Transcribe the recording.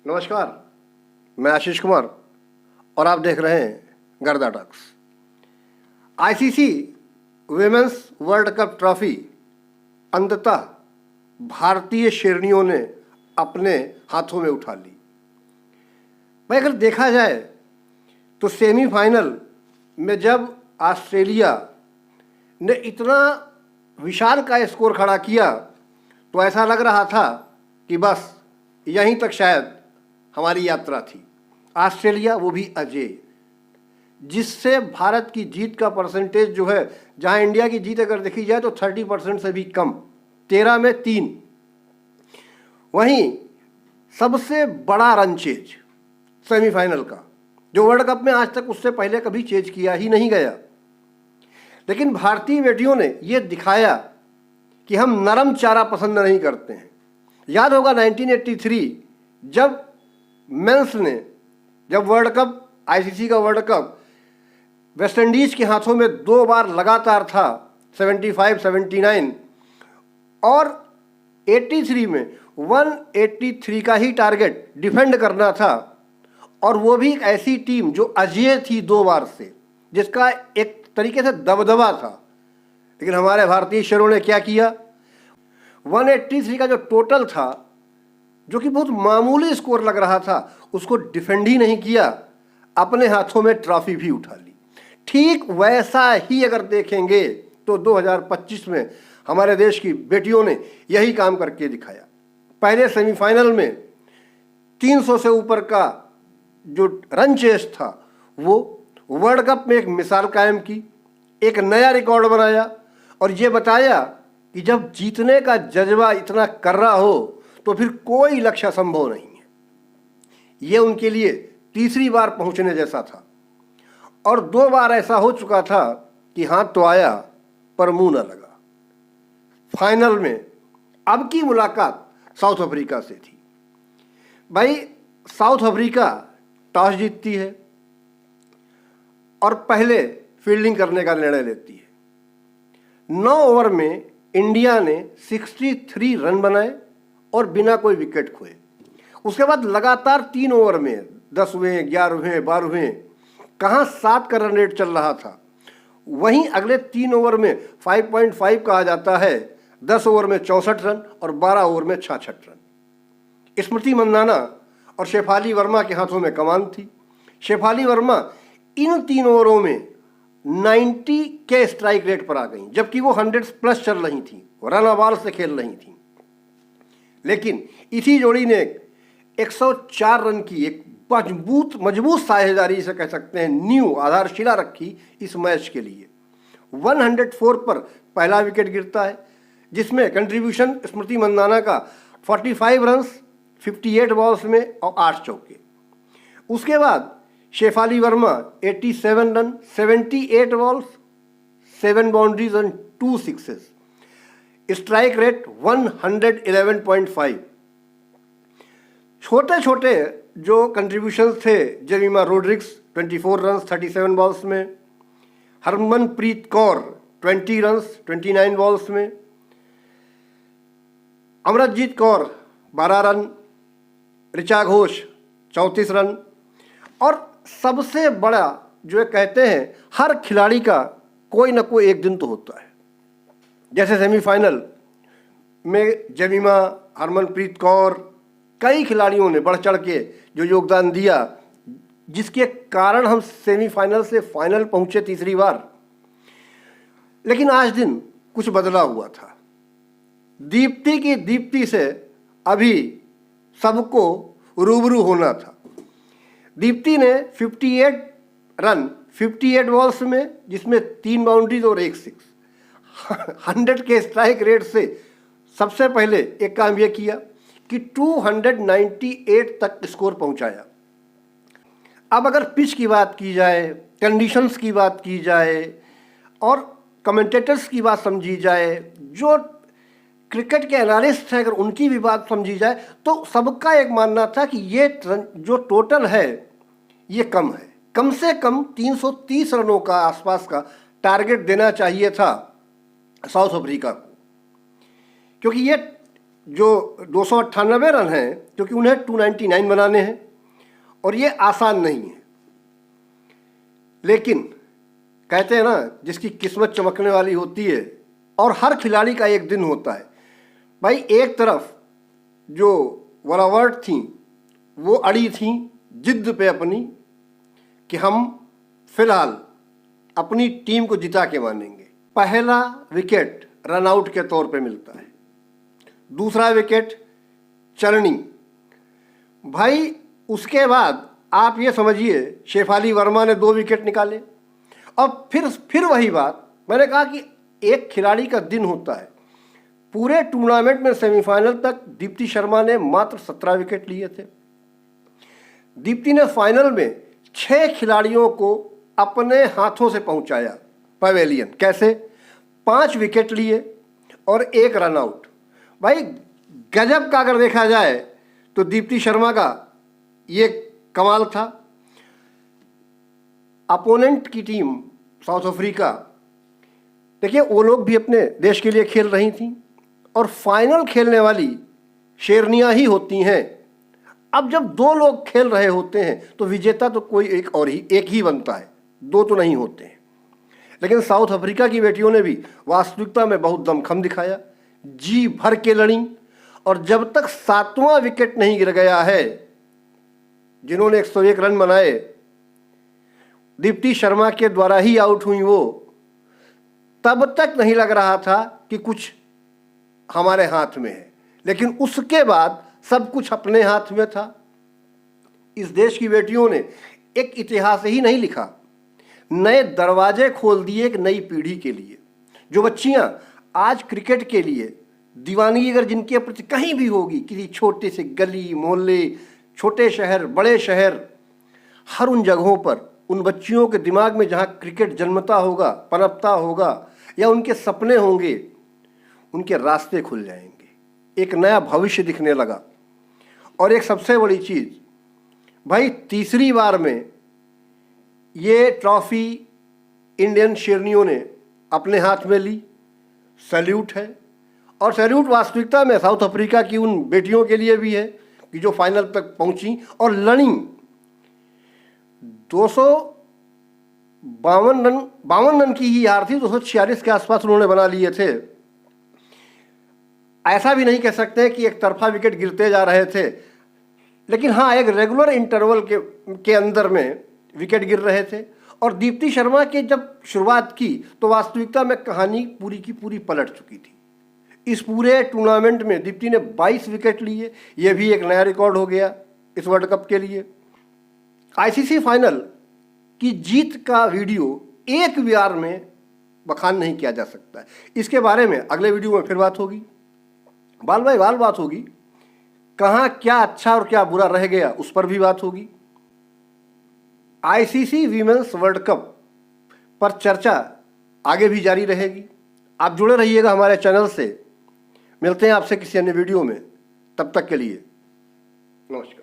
नमस्कार, मैं आशीष कुमार और आप देख रहे हैं गर्दा talks. ICC women's world cup trophy अंततः भारतीय शेरनियों ने अपने हाथों में उठा ली। भाई अगर देखा जाए तो सेमीफाइनल में जब ऑस्ट्रेलिया ने इतना विशाल का स्कोर खड़ा किया तो ऐसा लग रहा था कि बस यहीं तक शायद हमारी यात्रा थी। ऑस्ट्रेलिया वो भी अजेय, जिससे भारत की जीत का परसेंटेज जो है, जहां इंडिया की जीत अगर देखी जाए तो 30% से भी कम, 13 में 3। वहीं सबसे बड़ा रन चेज सेमीफाइनल का, जो वर्ल्ड कप में आज तक उससे पहले कभी चेज किया ही नहीं गया। लेकिन भारतीय बेटियों ने ये दिखाया कि हम नरम चारा पसंद नहीं करते हैं। याद होगा 1983 जब मेंस ने, जब वर्ल्ड कप, आईसीसी का वर्ल्ड कप वेस्ट इंडीज के हाथों में 2 बार लगातार था, 75, 79, और 83 में 183 का ही टारगेट डिफेंड करना था, और वो भी एक ऐसी टीम जो अजेय थी 2 बार से, जिसका एक तरीके से दबदबा था। लेकिन हमारे भारतीय शेरों ने क्या किया, 183 का जो टोटल था, जो कि बहुत मामूली स्कोर लग रहा था, उसको डिफेंड ही नहीं किया, अपने हाथों में ट्रॉफी भी उठा ली। ठीक वैसा ही अगर देखेंगे तो 2025 में हमारे देश की बेटियों ने यही काम करके दिखाया। पहले सेमीफाइनल में 300 से ऊपर का जो रन चेस था, वो वर्ल्ड कप में एक मिसाल कायम की, एक नया रिकॉर्ड बनाया, और ये बताया कि जब जीतने का जज्बा इतना कर रहा हो तो फिर कोई लक्ष्य असंभव नहीं है। ये उनके लिए तीसरी बार पहुंचने जैसा था, और 2 बार ऐसा हो चुका था कि हाथ तो आया पर मुंह न लगा। फाइनल में अब की मुलाकात साउथ अफ्रीका से थी। भाई साउथ अफ्रीका टॉस जीतती है और पहले फील्डिंग करने का निर्णय लेती है। 9 ओवर में इंडिया ने 63 रन बनाए और बिना कोई विकेट खोए। उसके बाद लगातार 3 ओवर में 10वें, 11वें, 12वें, कहाँ 7 का रन रेट चल रहा था। वहीं अगले 3 ओवर में 5.5 कहा जाता है, 10 ओवर में 64 रन और 12 ओवर में 66 रन। स्मृति मंदाना और शेफाली वर्मा के हाथों में कमान थी। शेफाली वर्मा इन 3 ओवरों में 90 के स्ट्राइक रेट पर आ गई, जबकि वो 100 प्लस चल रही थी, रन अबाल से खेल रही थी। लेकिन इसी जोड़ी ने 104 रन की एक मजबूत साझेदारी से कह सकते हैं न्यू आधारशिला रखी इस मैच के लिए। 104 पर पहला विकेट गिरता है, जिसमें कंट्रीब्यूशन स्मृति मंदाना का 45 रन 58 बॉल्स में और 8 चौके। उसके बाद Shafali Verma 87 run 78 balls, 7 boundaries and 2 sixes, strike rate 111.5। छोटे छोटे जो कंट्रीब्यूशंस थे, जेमिमा रोड्रिग्स 24 रन 37 बॉल्स में, हरमनप्रीत कौर 20 रन 29 बॉल्स में, अमरजीत कौर 12 रन, ऋचा घोष 34 रन। और सबसे बड़ा जो कहते हैं, हर खिलाड़ी का कोई ना कोई एक दिन तो होता है। जैसे सेमीफाइनल में जेमिमा, हरमनप्रीत कौर, कई खिलाड़ियों ने बढ़ चढ़ के जो योगदान दिया, जिसके कारण हम सेमीफाइनल से फाइनल पहुंचे तीसरी बार। लेकिन आज दिन कुछ बदला हुआ था। दीप्ति की दीप्ति से अभी सबको रूबरू होना था। दीप्ति ने 58 रन 58 बॉल्स में, जिसमें 3 बाउंड्रीज और 1 सिक्स, 100 के स्ट्राइक रेट से सबसे पहले एक काम यह किया कि 298 तक स्कोर पहुंचाया। अब अगर पिच की बात की जाए, कंडीशंस की बात की जाए और कमेंटेटर्स की बात समझी जाए, जो क्रिकेट के एनालिस्ट हैं अगर उनकी भी बात समझी जाए, तो सबका एक मानना था कि ये जो टोटल है ये कम है। कम से कम 330 रनों का आसपास का टारगेट देना चाहिए था साउथ अफ्रीका को, क्योंकि ये जो 298 रन हैं, क्योंकि उन्हें 299 बनाने हैं और ये आसान नहीं है। लेकिन कहते हैं ना, जिसकी किस्मत चमकने वाली होती है और हर खिलाड़ी का एक दिन होता है। भाई एक तरफ जो वरावर्ट थी वो अड़ी थी जिद्द पे अपनी कि हम फिलहाल अपनी टीम को जिता के मानेंगे। पहला विकेट रन आउट के तौर पे मिलता है, दूसरा विकेट चरनी। भाई उसके बाद आप ये समझिए शेफाली वर्मा ने 2 विकेट निकाले। और फिर वही बात मैंने कहा कि एक खिलाड़ी का दिन होता है। पूरे टूर्नामेंट में सेमीफाइनल तक दीप्ति शर्मा ने मात्र 17 विकेट लिए थे। दीप्ति ने फाइनल में 6 खिलाड़ियों को अपने हाथों से पहुंचाया पवेलियन। कैसे? 5 विकेट लिए और 1 रन आउट। भाई गजब का अगर देखा जाए तो दीप्ति शर्मा का ये कमाल था। अपोनेंट की टीम साउथ अफ्रीका, देखिए वो लोग भी अपने देश के लिए खेल रही थी और फाइनल खेलने वाली शेरनियां ही होती हैं। अब जब 2 लोग खेल रहे होते हैं तो विजेता तो कोई एक ही बनता है, 2 तो नहीं होते हैं। लेकिन साउथ अफ्रीका की बेटियों ने भी वास्तविकता में बहुत दमखम दिखाया, जी भर के लड़ी और जब तक 7वां विकेट नहीं गिर गया है, जिन्होंने 101 रन बनाए दीप्ति शर्मा के द्वारा ही आउट हुई वो, तब तक नहीं लग रहा था कि कुछ हमारे हाथ में है। लेकिन उसके बाद सब कुछ अपने हाथ में था। इस देश की बेटियों ने एक इतिहास ही नहीं लिखा, नए दरवाजे खोल दिए एक नई पीढ़ी के लिए। जो बच्चियां आज क्रिकेट के लिए दीवानगी अगर जिनके प्रति कहीं भी होगी, किसी छोटे से गली मोहल्ले, छोटे शहर, बड़े शहर, हर उन जगहों पर उन बच्चियों के दिमाग में जहां क्रिकेट जन्मता होगा, पनपता होगा या उनके सपने होंगे, उनके रास्ते खुल जाएंगे। एक नया भविष्य दिखने लगा। और एक सबसे बड़ी चीज़, भाई तीसरी बार में ये ट्रॉफी इंडियन शेरनियों ने अपने हाथ में ली। सैल्यूट है। और सैल्यूट वास्तविकता में साउथ अफ्रीका की उन बेटियों के लिए भी है कि जो फाइनल तक पहुंची और लड़ी। 252 रन की ही हार थी, 246 के आसपास उन्होंने बना लिए थे। ऐसा भी नहीं कह सकते कि एक तरफा विकेट गिरते जा रहे थे, लेकिन हाँ एक रेगुलर इंटरवल के अंदर में विकेट गिर रहे थे। और दीप्ति शर्मा के जब शुरुआत की तो वास्तविकता में कहानी पूरी की पूरी पलट चुकी थी। इस पूरे टूर्नामेंट में दीप्ति ने 22 विकेट लिए, यह भी एक नया रिकॉर्ड हो गया इस वर्ल्ड कप के लिए। आईसीसी फाइनल की जीत का वीडियो एक बार में बखान नहीं किया जा सकता। इसके बारे में अगले वीडियो में फिर बात होगी, बाल बाई बाल बात होगी। कहाँ क्या अच्छा और क्या बुरा रह गया उस पर भी बात होगी। आईसीसी वीमेंस वर्ल्ड कप पर चर्चा आगे भी जारी रहेगी। आप जुड़े रहिएगा हमारे चैनल से। मिलते हैं आपसे किसी अन्य वीडियो में, तब तक के लिए नमस्कार।